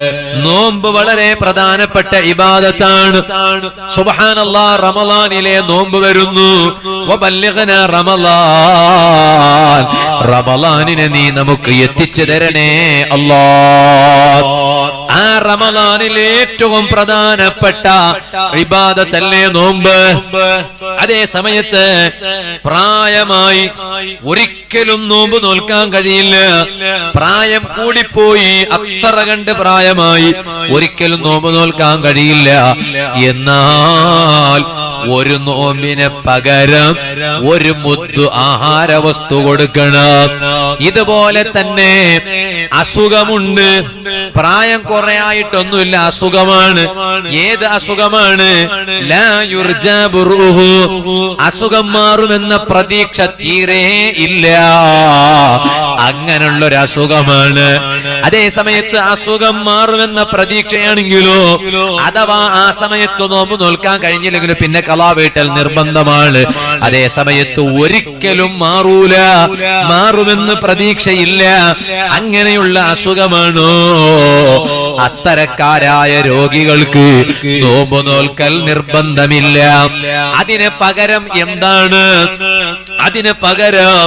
നോമ്പ് വളരെ പ്രധാനപ്പെട്ട ഇബാദത്താണ്. സുബ്ഹാനല്ലാഹ്, റമളാനിലെ നോമ്പ് വരുന്നു. വബല്ലിഗ്നാ റമളാൻ, റമളാനിനെ നീ നമുക്ക് എത്തിച്ചു തരണേ അല്ലാഹ്. ആ റമളാനിലെ ഏറ്റവും പ്രധാനപ്പെട്ട ഇബാദത്തല്ലേ നോമ്പ്. അതേ സമയത്ത് പ്രായമായി ഒരിക്കലും നോമ്പ് നോൽക്കാൻ കഴിയില്ല. പ്രായം കൂടിപ്പോയി, അത്ര കണ്ട് പ്രായമായി ഒരിക്കലും നോമ്പ് നോൽക്കാൻ കഴിയില്ല. എന്നാൽ ഒരു നോമ്പിന് പകരം ഒരു മുദ്ദു ആഹാര വസ്തു കൊടുക്കണം. ഇതുപോലെ തന്നെ അസുഖമുണ്ട്, പ്രായം കുറെ ആയിട്ടൊന്നുമില്ല, അസുഖമാണ്. ഏത് അസുഖമാണ്? ലാ യുർജാ ബുർഉഹു, അസുഖം മാറുമെന്ന പ്രതീക്ഷ തീരെ ഇല്ല, അങ്ങനെയുള്ളൊരു അസുഖമാണ്. അതേ സമയത്ത് അസുഖം മാറുമെന്ന പ്രതീക്ഷയാണെങ്കിലോ അഥവാ ആ സമയത്ത് നോമ്പ് നോൽക്കാൻ കഴിഞ്ഞില്ലെങ്കിലും പിന്നെ ഖളാ വീട്ടൽ നിർബന്ധമാണ്. അതേ സമയത്ത് ഒരിക്കലും മാറൂല, മാറുമെന്ന് പ്രതീക്ഷയില്ല, അങ്ങനെയുള്ള അസുഖമാണോ, അത്തരക്കാരായ രോഗികൾക്ക് നോമ്പ് നോൽക്കൽ നിർബന്ധമില്ല. അതിന് പകരം എന്താണ്? അതിന് പകരം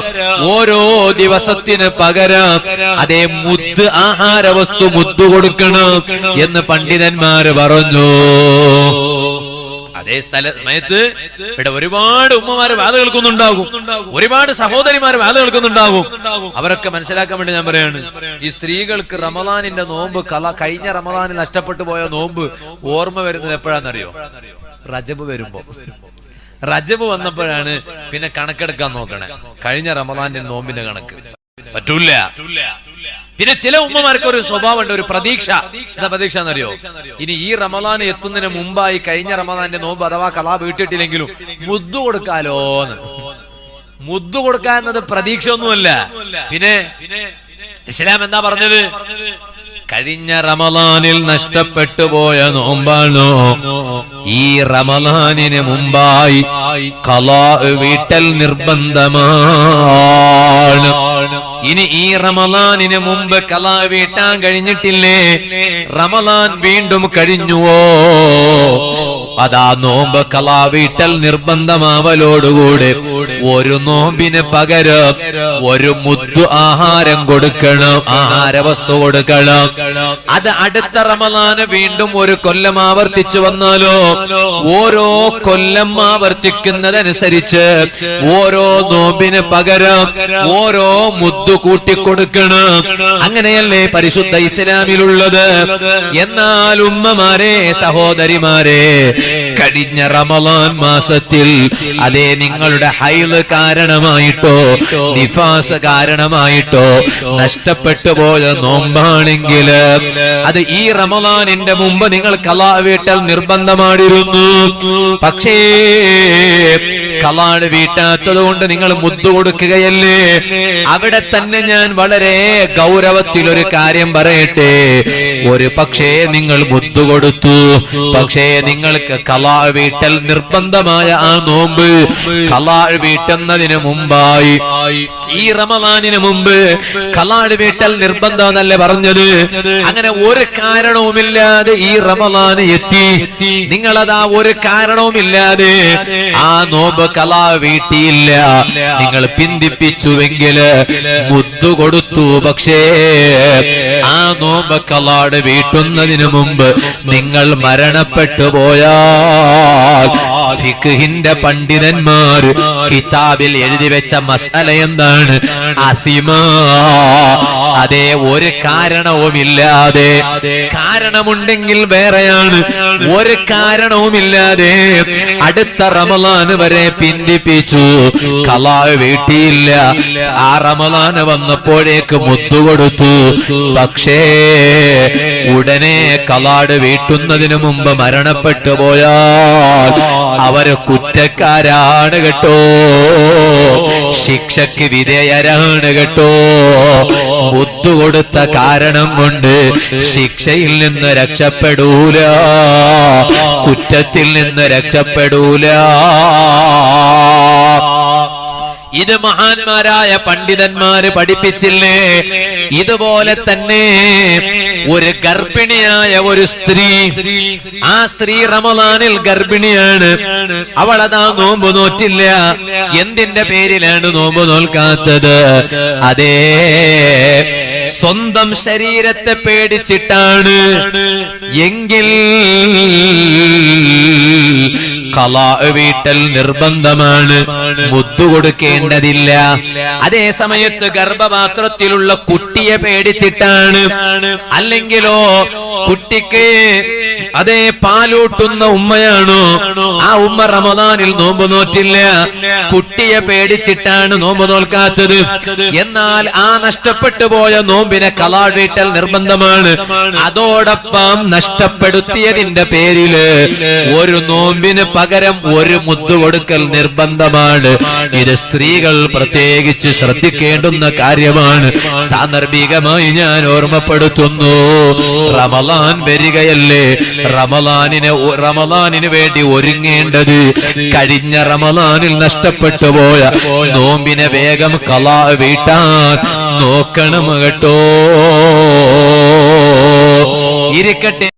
ഓരോ ദിവസത്തിന് പകരം അതേ മുദ്ദ് ആഹാര വസ്തു മുദ്ദ് കൊടുക്കണം എന്ന് പണ്ഡിതന്മാര് പറഞ്ഞു. അതേ സമയത്ത് ഇവിടെ ഒരുപാട് ഉമ്മമാര് വാദ കേൾക്കുന്നുണ്ടാകും, ഒരുപാട് സഹോദരിമാര് വാദ കേൾക്കുന്നുണ്ടാകും. അവരൊക്കെ മനസ്സിലാക്കാൻ വേണ്ടി ഞാൻ പറയാണ്, ഈ സ്ത്രീകൾക്ക് റമളാനിന്റെ നോമ്പ് കഴിഞ്ഞ റമളാനിൽ നഷ്ടപ്പെട്ടു പോയ നോമ്പ് ഓർമ്മ വരുന്നത് എപ്പോഴാണെന്നറിയോ? റജബ് വരുമ്പോ. റജബ് വന്നപ്പോഴാണ് പിന്നെ കണക്കെടുക്കാൻ നോക്കണേ, കഴിഞ്ഞ റമളാന്റെ നോമ്പിന്റെ കണക്ക് പറ്റൂല. പിന്നെ ചില ഉമ്മമാർക്ക് ഒരു സ്വഭാവമുണ്ട്, ഒരു പ്രതീക്ഷ. എന്താ പ്രതീക്ഷ എന്നറിയോ? ഇനി ഈ റമളാൻ എത്തുന്നതിന് മുമ്പായി കഴിഞ്ഞ റമളാന്റെ നോമ്പ് അഥവാ ഖളാ വീട്ടിട്ടില്ലെങ്കിലും മുദ്ദു കൊടുക്കാലോന്ന്. മുദ്ദു കൊടുക്കാന്നത് പ്രതീക്ഷ ഒന്നുമല്ല. പിന്നെ ഇസ്ലാം എന്താ പറഞ്ഞത്? കഴിഞ്ഞ റമളാനിൽ നഷ്ടപ്പെട്ടു പോയ നോമ്പാണോ ഈ റമളാനിന് മുമ്പായി ഖളാ വീട്ടൽ നിർബന്ധമാണ്. ഇനി ഈ റമളാനിന് മുമ്പ് ഖളാ വീട്ടാൻ കഴിഞ്ഞിട്ടില്ലേ, റമളാൻ വീണ്ടും കഴിഞ്ഞുവോ, അതാ നോമ്പ് ഖളാ വീട്ടൽ നിർബന്ധമാവലോടുകൂടെ ഒരു നോമ്പിന് പകരം ഒരു മുദ്ദു ആഹാരം കൊടുക്കണം, ആഹാര വസ്തു കൊടുക്കണം. അത് അടുത്ത റമളാന് വീണ്ടും ഒരു കൊല്ലം ആവർത്തിച്ചു വന്നാലോ ഓരോ കൊല്ലം ആവർത്തിക്കുന്നതനുസരിച്ച് ഓരോ നോമ്പിന് പകരം ഓരോ മുദ്ദു കൂട്ടിക്കൊടുക്കണം. അങ്ങനെയല്ലേ പരിശുദ്ധ ഇസ്ലാമിലുള്ളത്. എന്നാൽ ഉമ്മമാരെ, സഹോദരിമാരെ, കഴിഞ്ഞ റമളാൻ മാസത്തിൽ അതേ നിങ്ങളുടെ ഹൈള് കാരണമായിട്ടോ നിഫാസ് കാരണമായിട്ടോ നഷ്ടപ്പെട്ടു പോയ നോമ്പാണെങ്കിൽ അത് ഈ റമളാനിന്റെ മുമ്പ് നിങ്ങൾ ഖളാ വീട്ടൽ നിർബന്ധമായിരുന്നു. പക്ഷേ ഖളാ വീട്ടാത്തത് കൊണ്ട് നിങ്ങൾ മുദ്ദു കൊടുക്കുകയല്ലേ. അവിടെ തന്നെ ഞാൻ വളരെ ഗൗരവത്തിൽ ഒരു കാര്യം പറയട്ടെ. ഒരു പക്ഷേ നിങ്ങൾ മുദ്ദു കൊടുത്തു, പക്ഷേ നിങ്ങൾക്ക് ഖളാ വീട്ടൽ നിർബന്ധമായ ആ നോമ്പ് ഖളാ വീട്ടുന്നതിന് മുമ്പായി ഈ റമളാനിന് മുമ്പ് ഖളാ വീട്ടൽ നിർബന്ധം എന്നല്ലേ പറഞ്ഞത്. അങ്ങനെ ഒരു കാരണവുമില്ലാതെ ഈ റമളാൻ എത്തി, നിങ്ങളതാ ഒരു കാരണവുമില്ലാതെ ആ നോമ്പ് ഖളാ വീട്ടിയില്ല, നിങ്ങൾ പിന്തിപ്പിച്ചുവെങ്കിൽ മുദ്ദു കൊടുത്തു. പക്ഷേ ആ നോമ്പ് ഖളാ വീട്ടുന്നതിന് മുമ്പ് നിങ്ങൾ മരണപ്പെട്ടു പോയാൽ ഫിഖ്ഹിന്റെ പണ്ഡിതന്മാർ കിതാബിൽ എഴുതി വെച്ച മസല എന്താണ്? അസിമാ, അതേ ഒരു കാരണവുമില്ലാതെ, കാരണമുണ്ടെങ്കിൽ വേറെയാണ്, ഒരു കാരണവുമില്ലാതെ അടുത്ത റമളാൻ വരെ പിന്തിപ്പിച്ചു, ഖളാ വീട്ടിയില്ല, ആ റമളാൻ വന്നപ്പോഴേക്ക് മുദ്ദു കൊടുത്തു. പക്ഷേ ഉടനെ ഖളാ വീട്ടുന്നതിന് മുമ്പ് മരണപ്പെട്ടു പോയാൽ അവര് കുറ്റക്കാരാണ് കേട്ടോ, ശിക്ഷയ്ക്ക് വിധേയരാണ് കേട്ടോ. മുദ്ദു കൊടുത്ത കാരണം കൊണ്ട് ശിക്ഷയിൽ നിന്ന് രക്ഷപ്പെടൂല, കുറ്റത്തിൽ നിന്ന് രക്ഷപ്പെടൂല. ഇത് മഹാന്മാരായ പണ്ഡിതന്മാര് പഠിപ്പിച്ചില്ലേ? ഇതുപോലെ തന്നെ ഒരു ഗർഭിണിയായ ഒരു സ്ത്രീ, ആ സ്ത്രീ റമളാനിൽ ഗർഭിണിയാണ്. അവളതാ നോമ്പ് നോറ്റില്ല. എന്തിന്റെ പേരിലാണ് നോമ്പ് നോൽക്കാത്തത്? അതേ, സ്വന്തം ശരീരത്തെ പേടിച്ചിട്ടാണ്. എങ്കിൽ ഖളാ വീട്ടൽ നിർബന്ധമാണ്, മുദ്ദു കൊടുക്കേണ്ടതില്ല. അതേ സമയത്ത് ഗർഭപാത്രത്തിലുള്ള കുട്ടിയെ പേടിച്ചിട്ടാണ്, അല്ലെങ്കിലോ കുട്ടിക്ക് അതേ പാലൂട്ടുന്ന ഉമ്മയാണോ, ആ ഉമ്മ റമദാനിൽ നോമ്പ് നോറ്റില്ല, കുട്ടിയെ പേടിച്ചിട്ടാണ് നോമ്പ് നോൽക്കാത്തത്. എന്നാൽ ആ നഷ്ടപ്പെട്ടു പോയ നോമ്പിനെ ഖളാ വീട്ടൽ നിർബന്ധമാണ്. അതോടൊപ്പം നഷ്ടപ്പെടുത്തിയതിന്റെ പേരില് ഒരു നോമ്പിന് പകരം ഒരു മുദ്ദു കൊടുക്കൽ നിർബന്ധമാണ്. ഇത് സ്ത്രീകൾ പ്രത്യേകിച്ച് ശ്രദ്ധിക്കേണ്ടുന്ന കാര്യമാണ്. സാന്ദർഭികമായി ഞാൻ ഓർമ്മപ്പെടുത്തുന്നു, റമളാൻ വരികയല്ലേ. റമളാനിന് വേണ്ടി ഒരുങ്ങേണ്ടത് കഴിഞ്ഞ റമളാനിൽ നഷ്ടപ്പെട്ടു പോയ നോമ്പിനെ വേഗം ഖളാ വീട്ടാൻ നോക്കണം കേട്ടോ. ഇരിക്കട്ടെ.